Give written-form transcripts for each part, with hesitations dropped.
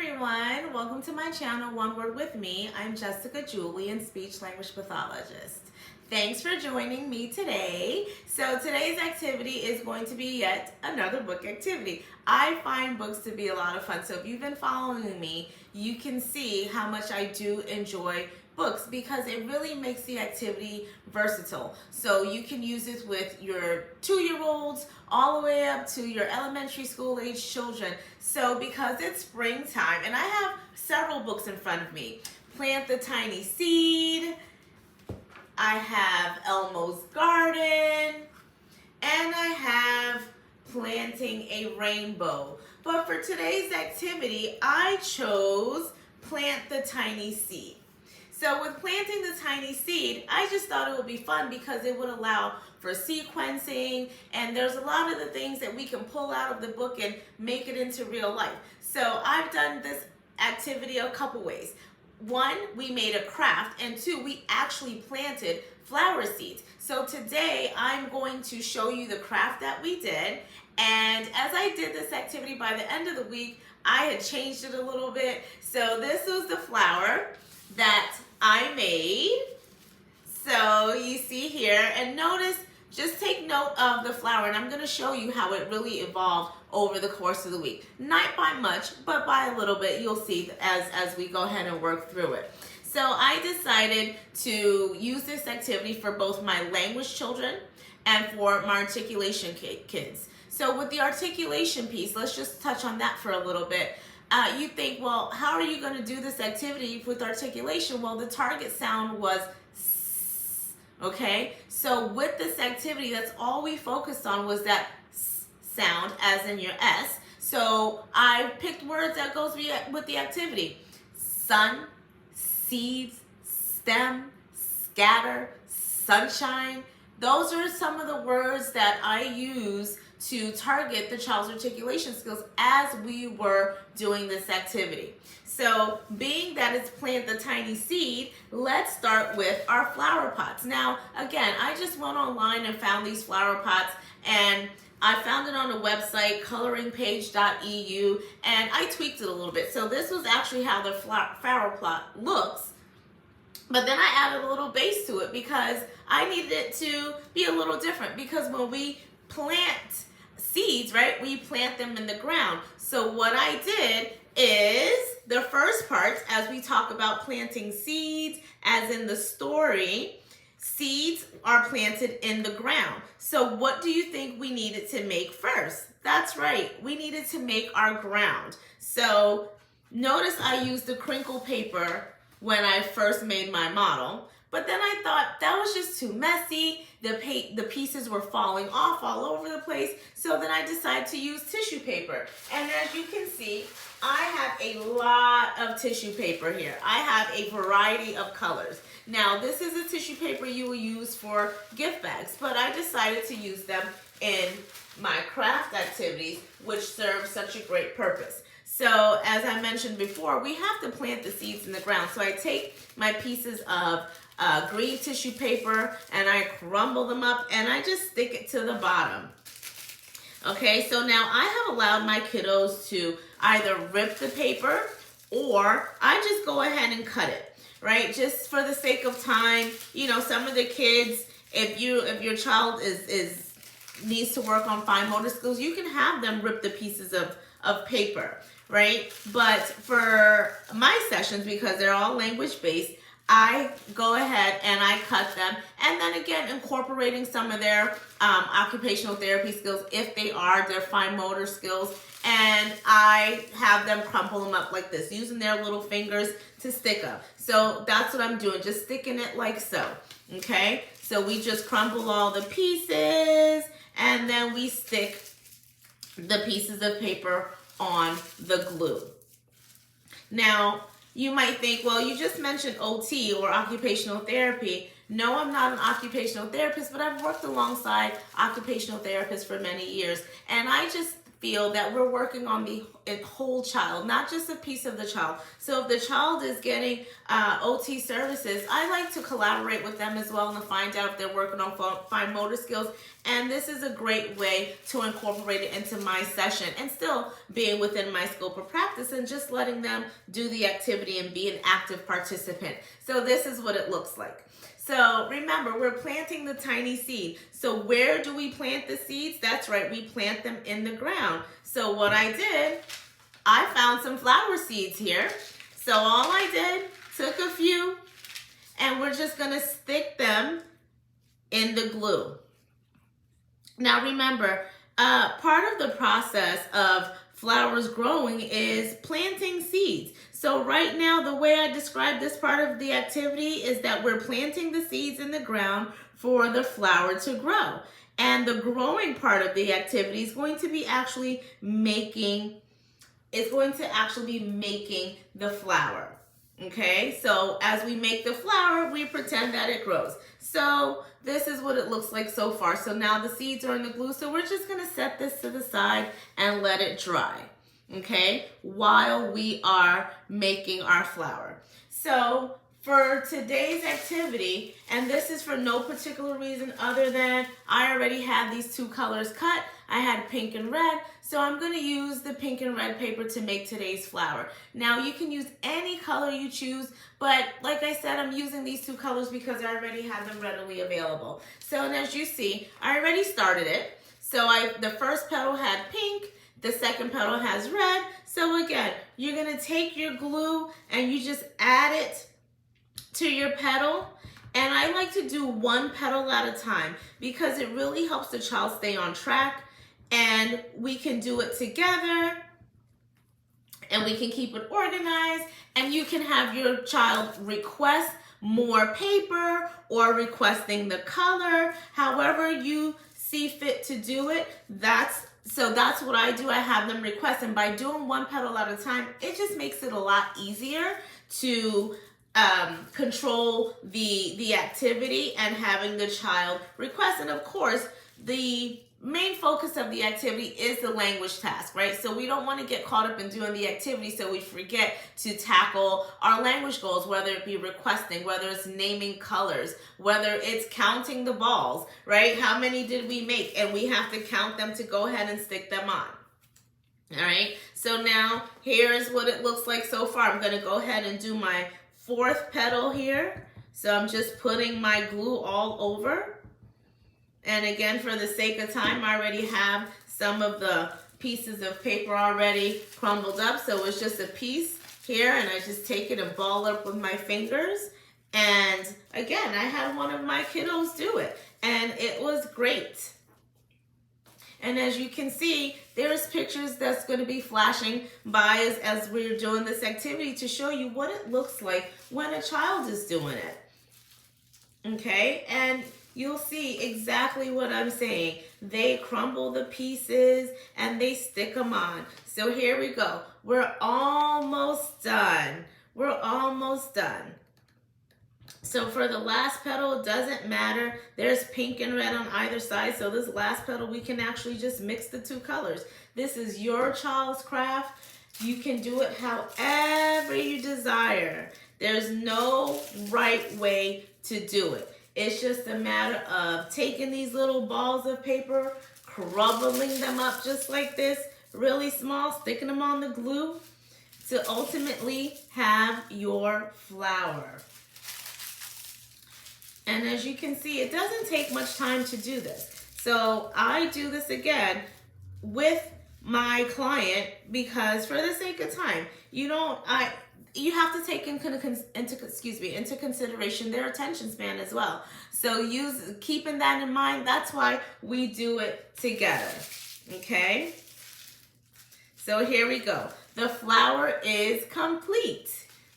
everyone, welcome to my channel, One Word With Me. I'm Jessica Julian, speech language pathologist. Thanks for joining me today. So today's activity is going to be yet another book activity. I find books to be a lot of fun, so if you've been following me, you can see how much I do enjoy books because it really makes the activity versatile. So you can use it with your 2-year-olds all the way up to your elementary school age children. So because it's springtime, and I have several books in front of me. Plant the Tiny Seed, I have Elmo's Garden, and I have Planting a Rainbow. But for today's activity, I chose Plant the Tiny Seed. So with planting the tiny seed, I just thought it would be fun because it would allow for sequencing, and there's a lot of the things that we can pull out of the book and make it into real life. So I've done this activity a couple ways. One, we made a craft, and two, we actually planted flower seeds. So today I'm going to show you the craft that we did, and as I did this activity, by the end of the week, I had changed it a little bit. So this was the flower that I made. So you see here, and notice, just take note of the flower, and I'm going to show you how it really evolved over the course of the week. Not by much, but by a little bit. You'll see as we go ahead and work through it. So I decided to use this activity for both my language children and for my articulation kids. So with the articulation piece, let's just touch on that for a little bit. You think, well, how are you going to do this activity with articulation? Well, the target sound was S, okay? So with this activity, that's all we focused on was that S sound, as in your S. So I picked words that goes with the activity. Sun, seeds, stem, scatter, sunshine. Those are some of the words that I use to target the child's articulation skills as we were doing this activity. So being that it's plant the tiny seed, let's start with our flower pots. Now, again, I just went online and found these flower pots, and I found it on a website, coloringpage.eu, and I tweaked it a little bit. So this was actually how the flower pot looks. But then I added a little base to it because I needed it to be a little different, because when we plant seeds, right, we plant them in the ground. So what I did is the first part, as we talk about planting seeds, as in the story, seeds are planted in the ground. So what do you think we needed to make first? That's right, we needed to make our ground. So notice I used the crinkle paper when I first made my model, but then I thought that was just too messy. The pieces were falling off all over the place, so then I decided to use tissue paper. And as you can see, I have a lot of tissue paper here. I have a variety of colors. Now, this is a tissue paper you will use for gift bags, but I decided to use them in my craft activities, which serve such a great purpose. So as I mentioned before, we have to plant the seeds in the ground. So I take my pieces of green tissue paper and I crumble them up and I just stick it to the bottom. Okay, so now I have allowed my kiddos to either rip the paper or I just go ahead and cut it, right? Just for the sake of time. You know, some of the kids, if your child needs to work on fine motor skills, you can have them rip the pieces of paper, right? But for my sessions, because they're all language-based, I go ahead and I cut them, and then again incorporating some of their occupational therapy skills, if they are their fine motor skills, and I have them crumple them up like this, using their little fingers to stick them. So that's what I'm doing, just sticking it like so, okay? So we just crumble all the pieces, and then we stick the pieces of paper on the glue. Now, you might think, well, you just mentioned OT, or occupational therapy. No, I'm not an occupational therapist, but I've worked alongside occupational therapists for many years. And I just feel that we're working on the whole child, not just a piece of the child. So if the child is getting OT services, I like to collaborate with them as well and to find out if they're working on fine motor skills. And this is a great way to incorporate it into my session and still being within my scope of practice and just letting them do the activity and be an active participant. So this is what it looks like. So remember, we're planting the tiny seed. So where do we plant the seeds? That's right, we plant them in the ground. So what I did, I found some flower seeds here. So all I did, took a few, and we're just gonna stick them in the glue. Now remember, part of the process of flowers growing is planting seeds. So right now, the way I describe this part of the activity is that we're planting the seeds in the ground for the flower to grow. And the growing part of the activity is going to be actually making the flower. Okay, so as we make the flower, we pretend that it grows. So this is what it looks like so far. So now the seeds are in the glue. So we're just gonna set this to the side and let it dry, okay, while we are making our flower. So for today's activity, and this is for no particular reason other than I already had these two colors cut. I had pink and red, so I'm going to use the pink and red paper to make today's flower. Now you can use any color you choose, but like I said, I'm using these two colors because I already have them readily available. So and as you see, I already started it. So the first petal had pink, the second petal has red. So again, you're going to take your glue and you just add it to your petal. And I like to do one petal at a time because it really helps the child stay on track, and we can do it together and we can keep it organized, and you can have your child request more paper or requesting the color, however you see fit to do it. So that's what I do. I have them request, and by doing one petal at a time, it just makes it a lot easier to control the activity and having the child request. And of course, the main focus of the activity is the language task, right? So we don't want to get caught up in doing the activity so we forget to tackle our language goals, whether it be requesting, whether it's naming colors, whether it's counting the balls, right? How many did we make? And we have to count them to go ahead and stick them on. All right, so now here's what it looks like so far. I'm going to go ahead and do my fourth petal here. So I'm just putting my glue all over. And again, for the sake of time, I already have some of the pieces of paper already crumbled up. So it's just a piece here, and I just take it and ball it up with my fingers. And again, I had one of my kiddos do it, and it was great. And as you can see, there's pictures that's going to be flashing by as we're doing this activity to show you what it looks like when a child is doing it. Okay, and you'll see exactly what I'm saying. They crumble the pieces and they stick them on. So here we go. We're almost done. We're almost done. So for the last petal, it doesn't matter. There's pink and red on either side. So this last petal, we can actually just mix the two colors. This is your child's craft. You can do it however you desire. There's no right way to do it. It's just a matter of taking these little balls of paper, crumbling them up just like this, really small, sticking them on the glue to ultimately have your flower. And as you can see, it doesn't take much time to do this. So I do this again with my client because for the sake of time, you have to take into consideration their attention span as well. So keeping that in mind, that's why we do it together. Okay? So here we go. The flower is complete.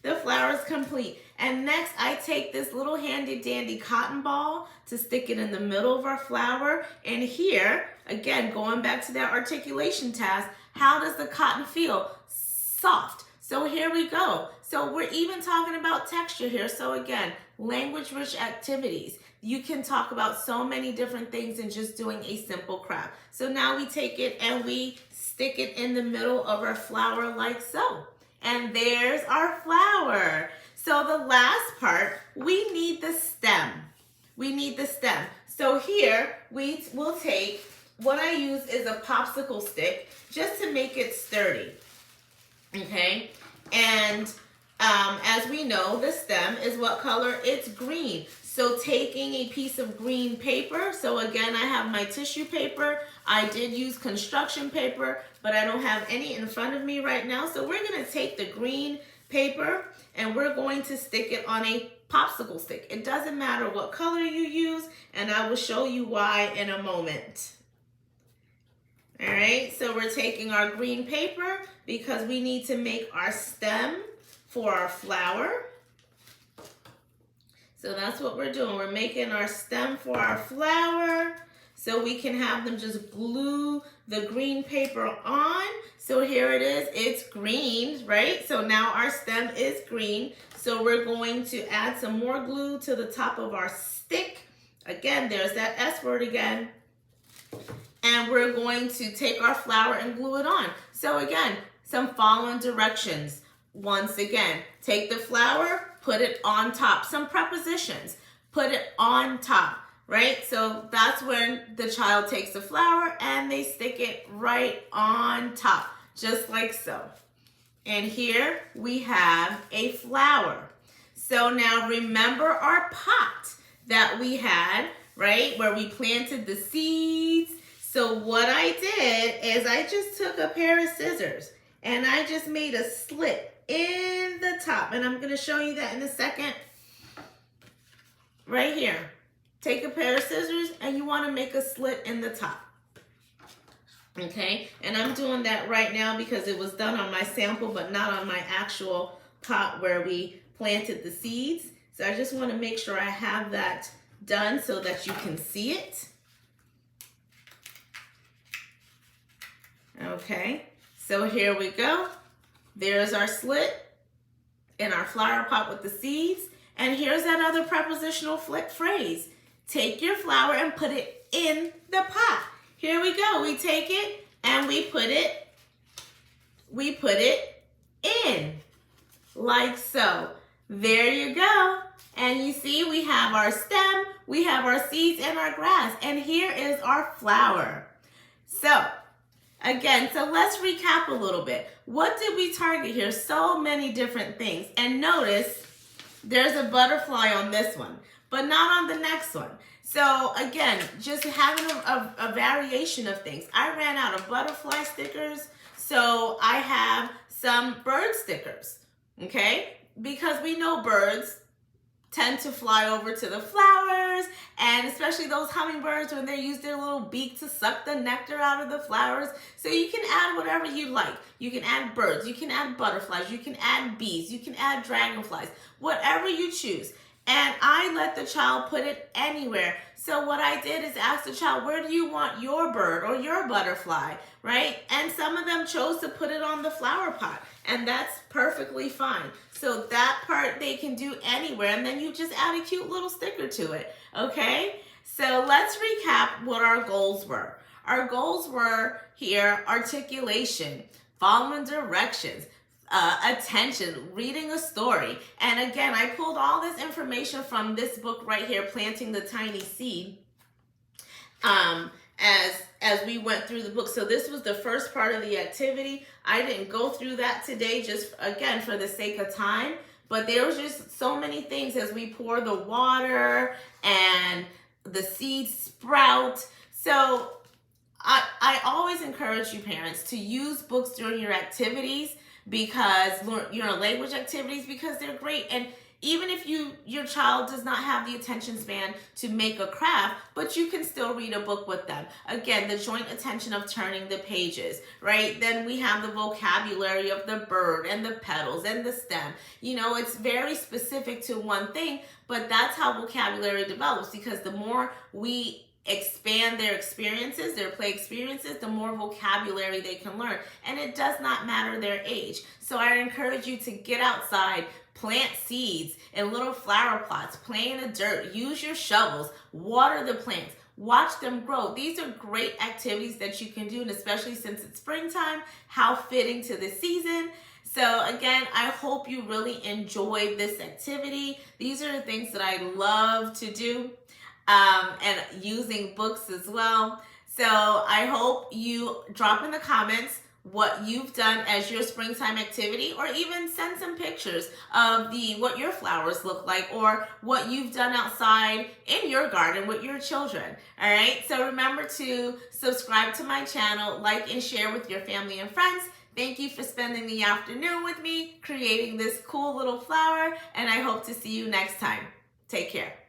The flower is complete. And next, I take this little handy dandy cotton ball to stick it in the middle of our flower. And here, again, going back to that articulation task, how does the cotton feel? Soft. So here we go. So we're even talking about texture here. So again, language-rich activities. you can talk about so many different things in just doing a simple craft. So now we take it and we stick it in the middle of our flower like so. And there's our flower. So the last part, we need the stem. We need the stem. So here we will take, what I use is a popsicle stick just to make it sturdy. Okay? And as we know, the stem is what color? It's green. So taking a piece of green paper, so again, I have my tissue paper. I did use construction paper, but I don't have any in front of me right now. So we're gonna take the green paper and we're going to stick it on a popsicle stick. It doesn't matter what color you use, and I will show you why in a moment. All right, so we're taking our green paper because we need to make our stem for our flower. So that's what we're doing. We're making our stem for our flower so we can have them just glue the green paper on. So here it is, it's green, right? So now our stem is green. So we're going to add some more glue to the top of our stick. Again, there's that S word again. And we're going to take our flower and glue it on. So again, some following directions. Once again, take the flower, put it on top. Some prepositions, put it on top, right? So that's when the child takes the flower and they stick it right on top, just like so. And here we have a flower. So now remember our pot that we had, right? Where we planted the seeds. So what I did is I just took a pair of scissors and I just made a slit in the top. And I'm gonna show you that in a second. Right here. Take a pair of scissors and you wanna make a slit in the top. Okay, and I'm doing that right now because it was done on my sample, but not on my actual pot where we planted the seeds. So I just want to make sure I have that done so that you can see it. Okay, so here we go. There's our slit in our flower pot with the seeds. And here's that other prepositional phrase. Take your flower and put it in the pot. Here we go. We take it and we put it in like so. There you go. And you see we have our stem, we have our seeds and our grass, and here is our flower. So again, so let's recap a little bit. What did we target here? So many different things. And notice there's a butterfly on this one, but not on the next one. So again, just having a variation of things. I ran out of butterfly stickers, so I have some bird stickers, okay? Because we know birds tend to fly over to the flowers, and especially those hummingbirds when they use their little beak to suck the nectar out of the flowers. So you can add whatever you like. You can add birds, you can add butterflies, you can add bees, you can add dragonflies, whatever you choose. And I let the child put it anywhere. So what I did is ask the child, where do you want your bird or your butterfly, right? And some of them chose to put it on the flower pot, and that's perfectly fine. So that part they can do anywhere, and then you just add a cute little sticker to it, okay? So let's recap what our goals were. Our goals were here, articulation, following directions, attention, reading a story. And again, I pulled all this information from this book right here, Planting the Tiny Seed, as we went through the book. So this was the first part of the activity. I didn't go through that today, just again for the sake of time, but there was just so many things as we pour the water and the seeds sprout. So I always encourage you parents to use books during your activities, because language activities, because they're great. And even if your child does not have the attention span to make a craft, but you can still read a book with them. Again, the joint attention of turning the pages, right? Then we have the vocabulary of the bird and the petals and the stem. You know, it's very specific to one thing, but that's how vocabulary develops, because the more we expand their experiences, their play experiences, the more vocabulary they can learn. And it does not matter their age. So I encourage you to get outside, plant seeds in little flower plots, play in the dirt, use your shovels, water the plants, watch them grow. These are great activities that you can do, and especially since it's springtime, how fitting to the season. So again, I hope you really enjoyed this activity. These are the things that I love to do, and using books as well. So I hope you drop in the comments what you've done as your springtime activity, or even send some pictures of what your flowers look like, or what you've done outside in your garden with your children. All right, so remember to subscribe to my channel, like and share with your family and friends. Thank you for spending the afternoon with me creating this cool little flower, and I hope to see you next time. Take care.